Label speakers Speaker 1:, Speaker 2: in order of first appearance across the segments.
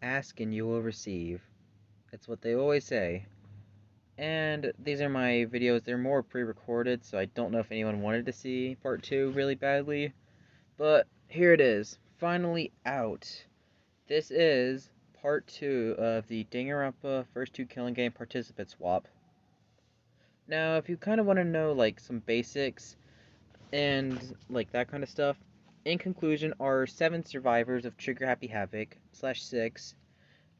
Speaker 1: Ask and you will receive. That's what they always say. And these are my videos. They're more pre-recorded, so I don't know if anyone wanted to see part 2 really badly. But here it is, finally out. This is part 2 of the Danganronpa First 2 Killing Game participant swap. Now, if you kind of want to know, like, some basics and, like, that kind of stuff, in conclusion, our 7 survivors of Trigger Happy Havoc, /6,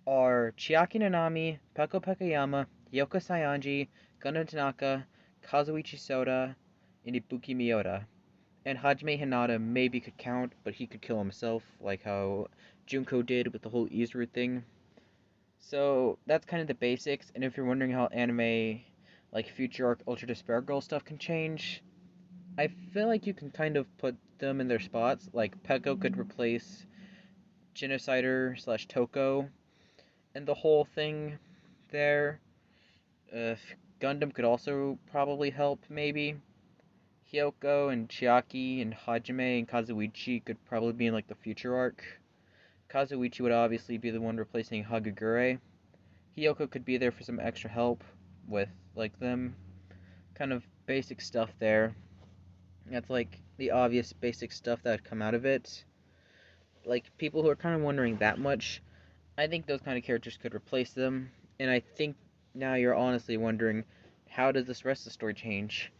Speaker 1: are Chiaki Nanami, Peko Pekayama, Yoko Sayanji, Gundam Tanaka, Kazuichi Soda, and Ibuki Miyota. And Hajime Hinata maybe could count, but he could kill himself, like how Junko did with the whole Izuru thing. So that's kind of the basics, and if you're wondering how anime, like Future Arc Ultra Despair Girl stuff can change, I feel like you can kind of put them in their spots. Like Peko could replace Genocider slash Toko, and the whole thing there. Uh, Gundam could also probably help, maybe. Hyoko and Chiaki and Hajime and Kazuichi could probably be in like the future arc. Kazuichi would obviously be the one replacing Hagagure. Hyoko could be there for some extra help with like them. Kind of basic stuff there. That's like the obvious basic stuff that would come out of it. Like people who are kind of wondering that much, I think those kind of characters could replace them. And I think now you're honestly wondering, how does this rest of the story change?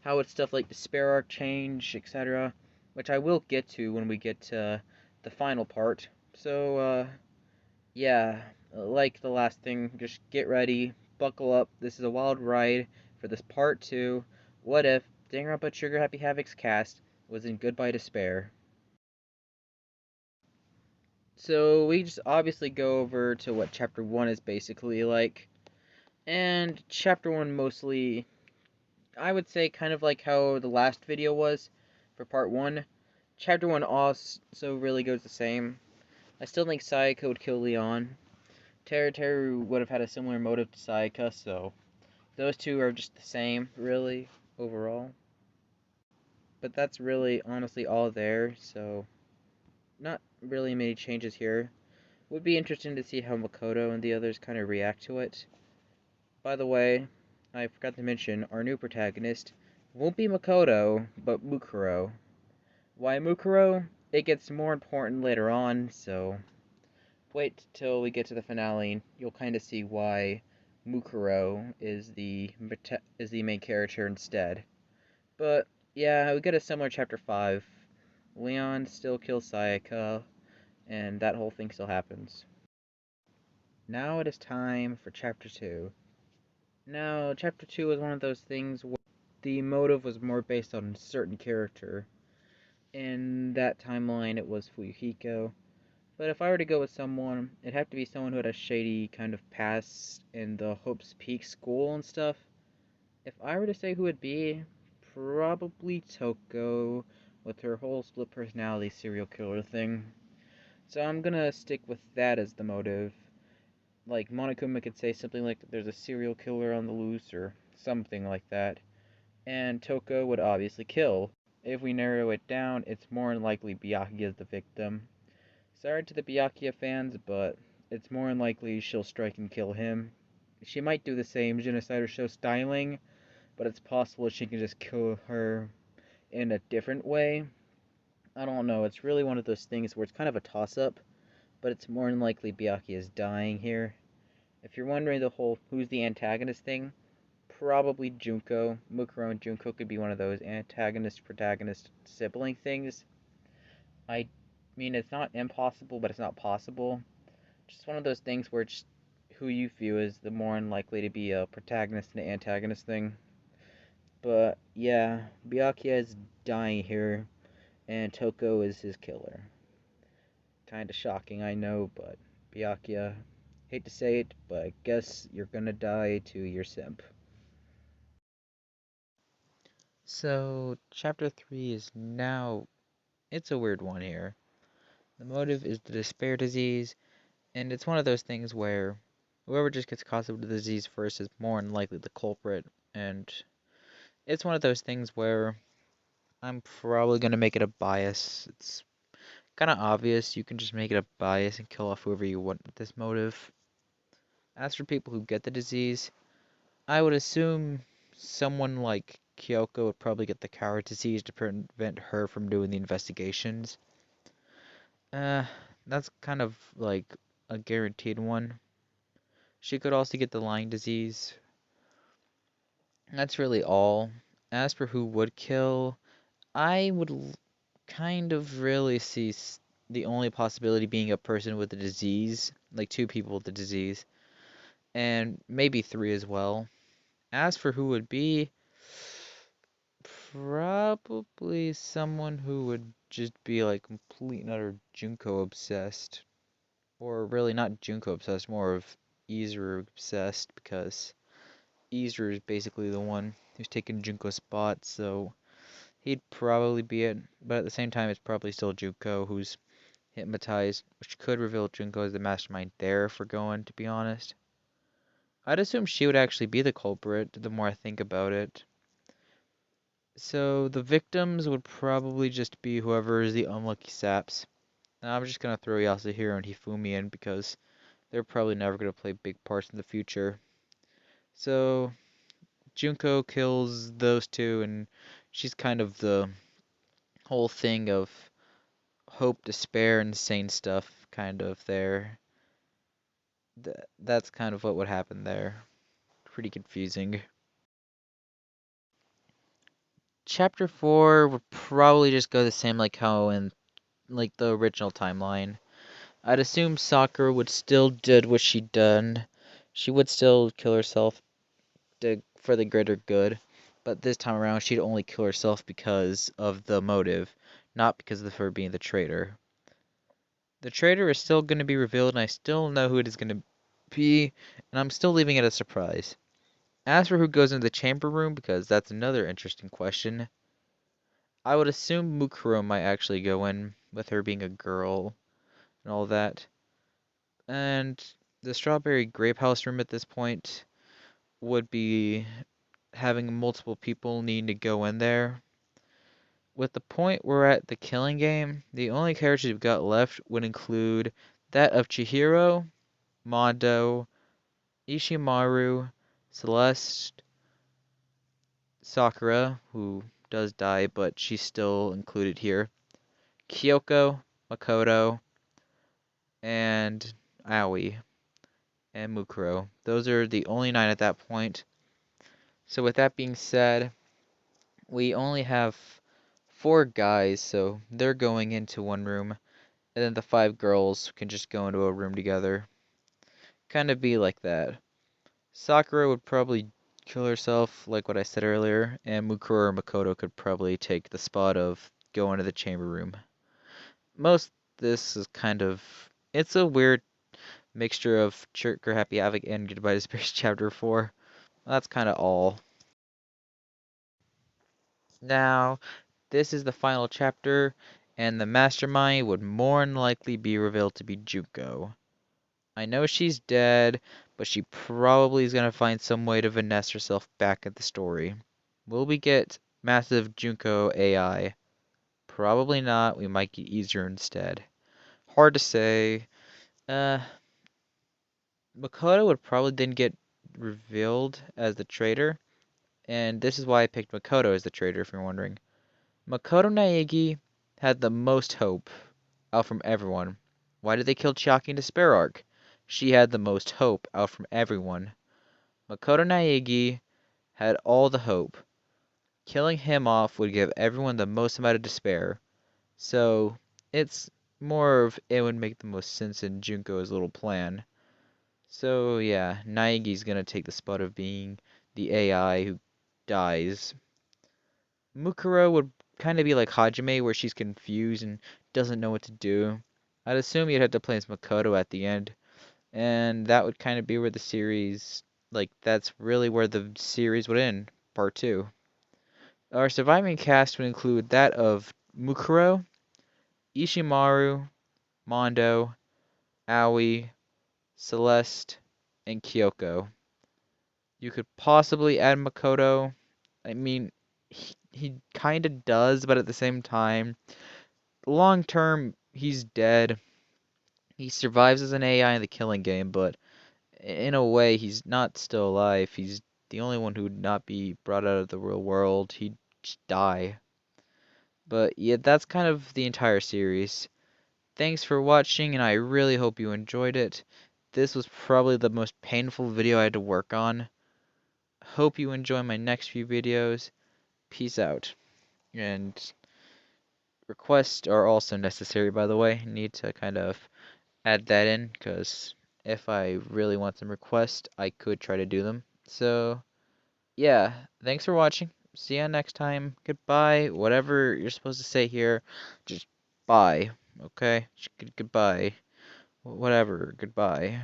Speaker 1: How would stuff like the Despair Arc change, etc.? Which I will get to when we get to the final part. So, yeah, like the last thing, just get ready, buckle up. This is a wild ride for this part 2. What if Danganronpa Trigger Happy Havoc's cast was in Goodbye Despair? So we just obviously go over to what chapter 1 is basically like. And chapter 1 mostly, I would say, kind of like how the last video was for part 1. Chapter 1 also really goes the same. I still think Sayaka would kill Leon. Teru would have had a similar motive to Sayaka, so those two are just the same, really, overall. But that's really, honestly, all there, so not really many changes here. Would be interesting to see how Makoto and the others kind of react to it. By the way, I forgot to mention, our new protagonist won't be Makoto, but Mukuro. Why Mukuro? It gets more important later on, so wait till we get to the finale and you'll kind of see why Mukuro is the main character instead. But yeah, we get a similar chapter 5. Leon still kills Sayaka, and that whole thing still happens. Now it is time for chapter 2. Now, chapter 2 was one of those things where the motive was more based on a certain character. In that timeline, it was Fuyuhiko. But if I were to go with someone, it'd have to be someone who had a shady kind of past in the Hope's Peak school and stuff. If I were to say who it'd be, probably Toko, with her whole split personality serial killer thing. So I'm gonna stick with that as the motive. Like, Monokuma could say something like there's a serial killer on the loose, or something like that. And Toko would obviously kill. If we narrow it down, it's more than likely Byakuya is the victim. Sorry to the Byakuya fans, but it's more than likely she'll strike and kill him. She might do the same Genocider show styling, but it's possible she can just kill her in a different way. I don't know, it's really one of those things where it's kind of a toss-up, but it's more than likely Byakuya is dying here. If you're wondering the whole who's the antagonist thing, probably Junko. Mukuro and Junko could be one of those antagonist-protagonist sibling things. I mean, it's not impossible, but it's not possible. Just one of those things where it's who you view as the more unlikely to be a protagonist and an antagonist thing. But yeah, Byakuya is dying here, and Toko is his killer. Kinda shocking, I know, but Byakuya, hate to say it, but I guess you're gonna die to your simp. So, chapter 3 is now. It's a weird one here. The motive is the despair disease, and it's one of those things where whoever just gets caused with the disease first is more than likely the culprit, and it's one of those things where I'm probably going to make it a bias. It's Kind of obvious. You can just make it a bias and kill off whoever you want with this motive. As for people who get the disease, I would assume someone like Kyoko would probably get the coward disease to prevent her from doing the investigations. Uh, that's kind of like a guaranteed one. She could also get the Lyme disease. That's really all. As for who would kill, I would kind of really see the only possibility being a person with the disease, like two people with the disease, and maybe three as well. As for who would be, probably someone who would just be like complete and utter Junko obsessed. Or really not Junko obsessed, more of Izuru obsessed, because Izuru is basically the one who's taken Junko's spot, so he'd probably be it. But at the same time, it's probably still Junko who's hypnotized, which could reveal Junko as the mastermind there for going, to be honest. I'd assume she would actually be the culprit, the more I think about it. So the victims would probably just be whoever is the unlucky saps. Now I'm just gonna throw Yasuhiro and Hifumi in because they're probably never gonna play big parts in the future. So Junko kills those two, and she's kind of the whole thing of hope, despair, insane stuff kind of there. That's kind of what would happen there. Pretty confusing. Chapter 4 would probably just go the same like how in like the original timeline. I'd assume Sakura would still did what she'd done. She would still kill herself for the greater good, but this time around she'd only kill herself because of the motive, not because of her being the traitor. The traitor is still going to be revealed, and I still know who it is going to be, and I'm still leaving it a surprise. As for who goes into the chamber room, because that's another interesting question, I would assume Mukuro might actually go in, with her being a girl and all that. And the strawberry grape house room at this point would be having multiple people needing to go in there. With the point we're at the killing game, the only characters we've got left would include that of Chihiro, Mondo, Ishimaru, Celeste, Sakura, who does die, but she's still included here, Kyoko, Makoto, and Aoi, and Mukuro. Those are the only 9 at that point. So with that being said, we only have 4 guys, so they're going into one room, and then the 5 girls can just go into a room together. Kind of be like that. Sakura would probably kill herself, like what I said earlier, and Mukuro or Makoto could probably take the spot of go into the chamber room. Most this is kind of it's a weird mixture of Chirker Happy Havoc and Goodbye to Space Chapter 4. That's kind of all. Now, this is the final chapter, and the mastermind would more than likely be revealed to be Juko. I know she's dead, but she probably is going to find some way to finesse herself back at the story. Will we get massive Junko AI? Probably not. We might get easier instead. Hard to say. Uh, Makoto would probably then get revealed as the traitor, and this is why I picked Makoto as the traitor, if you're wondering. Makoto Naegi had the most hope out from everyone. Why did they kill Chiaki in Despair Arc? She had the most hope out from everyone. Makoto Naegi had all the hope. Killing him off would give everyone the most amount of despair. So, it's more of it would make the most sense in Junko's little plan. So, yeah, Naegi's gonna take the spot of being the AI who dies. Mukuro would kind of be like Hajime, where she's confused and doesn't know what to do. I'd assume you'd have to play as Makoto at the end, and that would kind of be where the series, like, that's really where the series would end, part 2. Our surviving cast would include that of Mukuro, Ishimaru, Mondo, Aoi, Celeste, and Kyoko. You could possibly add Makoto. I mean, he kind of does, but at the same time, long term,
Speaker 2: he's dead. He survives as an AI in the killing game, but in a way, he's not still alive. He's the only one who would not be brought out of the real world. He'd just die. But yeah, that's kind of the entire series. Thanks for watching, and I really hope you enjoyed it. This was probably the most painful video I had to work on. Hope you enjoy my next few videos. Peace out. And requests are also necessary, by the way. Need to kind of add that in, because if I really want some requests, I could try to do them. So, yeah, thanks for watching. See ya next time. Goodbye. Whatever you're supposed to say here, just bye. Okay? Goodbye. Whatever. Goodbye.